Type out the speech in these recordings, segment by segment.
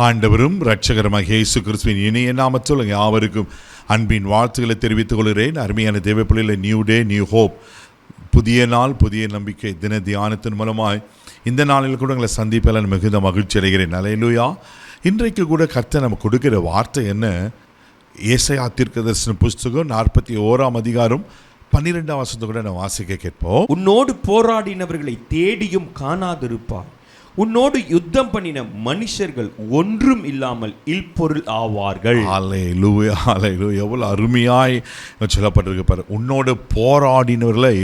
ஆண்டவரும் இரட்சகருமாக இயேசு கிறிஸ்துவின் இனிய நாமத்தில் யாவருக்கும் அன்பின் வாழ்த்துக்களை தெரிவித்துக் கொள்கிறேன். அருமையான தேவ பிள்ளைகளை, நியூ டே நியூ ஹோப், புதிய நாள் புதிய நம்பிக்கை தின தியானத்தின் மூலமாய் இந்த நாளில் கூட உங்களை சந்திப்பதில் மிகுந்த மகிழ்ச்சி அடைகிறேன். அல்லேலூயா. இன்றைக்கு கூட கர்த்தர் நமக்கு கொடுக்கிற வார்த்தை என்ன? ஏசாயா தீர்க்கதரிசன புஸ்தகம் 41 அதிகாரம் 12 வசனத்தை கூட நான் வாசிக்க கேட்போம். உன்னோடு போராடினவர்களை தேடியும் காணாதிருப்பார், உன்னோடு யுத்தம் பண்ணின மனுஷர்கள் ஒன்றும் இல்லாமல் இல்பொருள் ஆவார்கள். அல்லேலூயா, அல்லேலூயா. எவ்வளவு அருமையாய் சொல்லப்பட்டிருக்கு பாரு. உன்னோடு போராடினவர்களை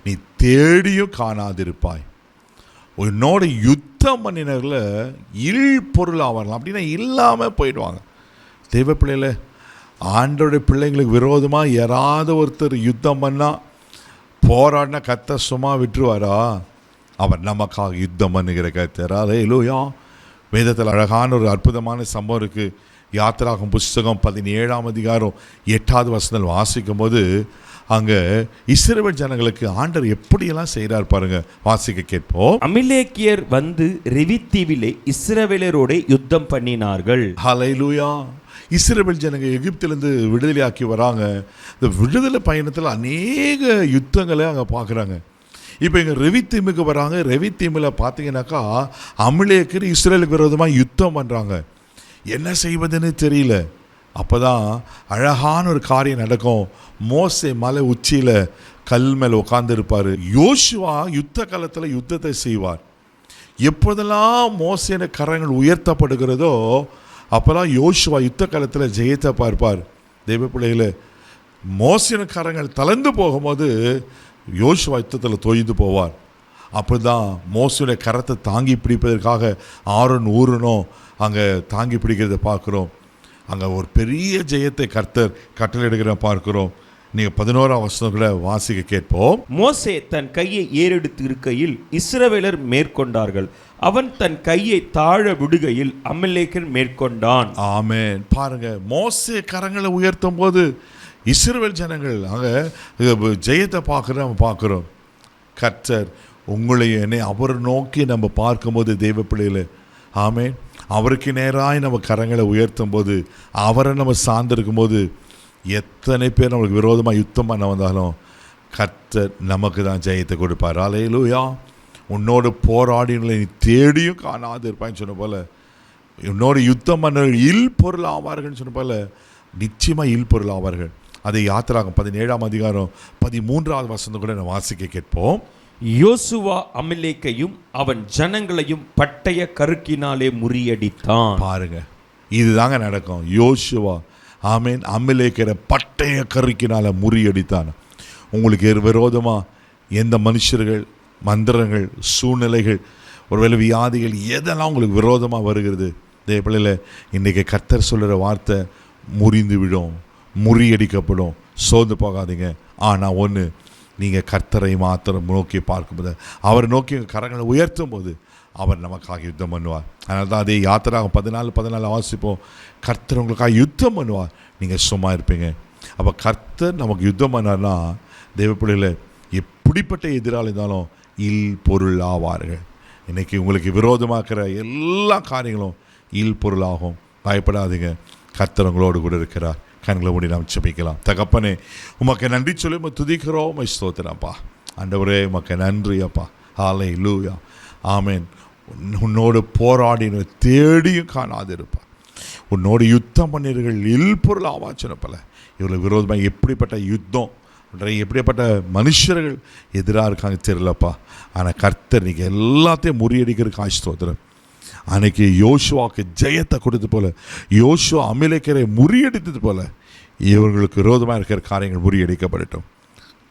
நீ தேடியும் காணாதிருப்பாய், உன்னோட யுத்தம் பண்ணினவர்களை இல்பொருள் ஆவார்கள். அப்படின்னா இல்லாமல் போயிடுவாங்க. தெய்வ பிள்ளைகளை, ஆண்டோடைய பிள்ளைங்களுக்கு விரோதமாக யாராவது ஒருத்தர் யுத்தம் பண்ணால் போராடினா கர்த்தர் சும்மா விட்டுருவாரா? அவர் நமக்காக யுத்தம் பண்ணுகிற கர்த்தர். அல்லேலூயா. வேதத்தில் அழகான ஒரு அற்புதமான சம்பவம் இருக்குது. யாத்திராகமம் புஸ்தகம் 17 அதிகாரம் 8 வசனம் வாசிக்கும் போது அங்கே இஸ்ரவேல் ஜனங்களுக்கு ஆண்டவர் எப்படியெல்லாம் செய்கிறார் பாருங்க, வாசிக்க கேட்போம். அமிலேக்கியர் வந்து ரெவித்தீவிலே இஸ்ரவேலரோட யுத்தம் பண்ணினார்கள். அல்லேலூயா. இஸ்ரவேல் ஜனங்க எகிப்திலேருந்து விடுதலையாக்கி வராங்க. இந்த விடுதலை பயணத்தில் அநேக யுத்தங்களை அங்கே பார்க்குறாங்க. இப்போ இங்கே ரெவித்தீமுக்கு வராங்க. ரெவித்தீமில் பார்த்தீங்கன்னாக்கா அமிலேக்கர் இஸ்ரேலுக்கு விரோதமாக யுத்தம் பண்ணுறாங்க. என்ன செய்வதுன்னு தெரியல. அப்போ தான் அழகான ஒரு காரியம் நடக்கும். மோசே மலை உச்சியில் கல் மேலே உட்கார்ந்துருப்பார். யோசுவா யுத்த காலத்தில் யுத்தத்தை செய்வார். எப்போதெல்லாம் மோசேன கரங்கள் உயர்த்தப்படுகிறதோ அப்போதான் யோசுவா யுத்த காலத்தில் ஜெயத்தை பார்ப்பார். தெய்வ பிள்ளைகளை, மோசேன கரங்கள் தளர்ந்து போகும்போது யோசுவா யுத்தத்தில் தொய்ந்து போவார். அப்படி தான் மோசேன கரத்தை தாங்கி பிடிப்பதற்காக ஆரோன் ஊரனும் அங்கே தாங்கி பிடிக்கிறத பார்க்குறோம். அங்கே ஒரு பெரிய ஜெயத்தை கர்த்தர் கட்டளையிடுகிற பார்க்கிறோம். நீங்கள் 11 வசனம் கூட வாசிக்க கேட்போம். மோசே தன் கையை ஏறெடுத்து இருக்கையில் இஸ்ரவேலர் மேற்கொண்டார்கள், அவன் தன் கையை தாழ விடுகையில் அமலேக்கன் மேற்கொண்டான். ஆமென். பாருங்க, மோசே கரங்களை உயர்த்தும் போது இஸ்ரவேல் ஜனங்கள் அங்கே ஜெயத்தை பார்க்குறோம். கர்த்தர் உங்களை என்னை அவர் நோக்கி நம்ம பார்க்கும்போது தெய்வ பிள்ளைகளை, ஆமென், அவருக்கு நேராக நம்ம கரங்களை உயர்த்தும் போது, அவரை நம்ம சார்ந்திருக்கும் போது, எத்தனை பேர் நம்மளுக்கு விரோதமாக யுத்தம் பண்ண வந்தாலும் கர்த்தர் நமக்கு தான் ஜெயத்தை கொடுப்பார். அல்லேலூயா. உன்னோடு போராடினங்களை நீ தேடியும் காணாது இருப்பான்னு சொன்ன போல, உன்னோடு யுத்தம் பண்ணவர்கள் இல்பொருள் ஆவார்கள்னு சொன்ன போல நிச்சயமாக இல்பொருள் ஆவார்கள். அதை யாத்திராகமம் 17 அதிகாரம் 13 வசனம் கூட நான் வாசிக்க கேட்போம். யோசுவா அமலேக்கையும் அவன் ஜனங்களையும் பட்டய கருக்கினாலே முறியடித்தான். பாருங்க, இதுதாங்க நடக்கும். யோசுவா, ஆமென், அமலேக்கரை பட்டய கருக்கினால முறியடித்தான். உங்களுக்கு விரோதமாக எந்த மனுஷர்கள், மந்திரங்கள், சூழ்நிலைகள், ஒருவேளை வியாதிகள், எதெல்லாம் உங்களுக்கு விரோதமாக வருகிறது, இதே பிள்ளைல இன்றைக்கி கர்த்தர் சொல்கிற வார்த்தை, முறிந்து விடும், முறியடிக்கப்படும். சோர்ந்து போகாதீங்க. ஆனால் ஒன்று, நீங்கள் கர்த்தரை மாத்திரம் நோக்கி பார்க்கும்போது, அவரை நோக்கி கரங்களை உயர்த்தும் போது அவர் நமக்காக யுத்தம் பண்ணுவார். அதனால தான் அதே யாத்திராக 14 வாசிப்போம். கர்த்தர் உங்களுக்காக யுத்தம் பண்ணுவார், நீங்கள் சும்மா இருப்பீங்க. அப்போ கர்த்தர் நமக்கு யுத்தம் பண்ணார்னா தெய்வ பிள்ளைகளை, எப்படிப்பட்ட எதிராளி இருந்தாலும் இல் பொருள் ஆவார்கள். இன்றைக்கி உங்களுக்கு விரோதமாக்குற எல்லா காரியங்களும் இல் பொருளாகும். பயப்படாதீங்க, கர்த்தர் உங்களோடு கூட இருக்கிறார். கண்களை மூடி நாம் ஜெபிக்கலாம். தகப்பனே, உமக்கு நன்றி சொல்லி உம்மை துதிக்கிறோம், உம்மை ஸ்தோத்திரம்ப்பா. ஆண்டவரே, உமக்கு நன்றி அப்பா. அல்லேலூயா. ஆமென். உன்னோடு போராடின தேடியும் காணாதிருப்பா, உன்னோடு யுத்தம் பண்ணினர்கள் இல்பொருள் ஆவாச்சுனப்பல. இவர்களுக்கு விரோதமாக எப்படிப்பட்ட யுத்தம், எப்படிப்பட்ட மனுஷர்கள் எதிராக இருக்காங்க தெரியலப்பா. ஆனால் கர்த்தர் நீங்கள் எல்லாத்தையும் முறியடிக்கிறதுக்கு ஸ்தோத்திரம். அன்னைக்கு யோசுவாவுக்கு ஜெயத்தை கொடுத்தது போல, யோசுவா அமலேக்கரை முறியடித்தது போல, இவர்களுக்கு விரோதமாக இருக்கிற காரியங்கள் முறியடிக்கப்படட்டும்.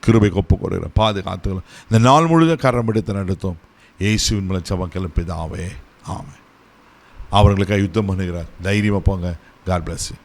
கிருபை ஒப்பு கொடுக்கிறேன், பாதுகாத்துக்கலாம். இந்த நாள் முழுவதும் கரம் எடுத்து நடத்தும். இயேசுவின் மூலம் ஜெபம் பிதாவே, ஆமென். அவர்களுக்காக யுத்தம் பண்ணுகிறார். தைரியமாக போங்க. God bless you.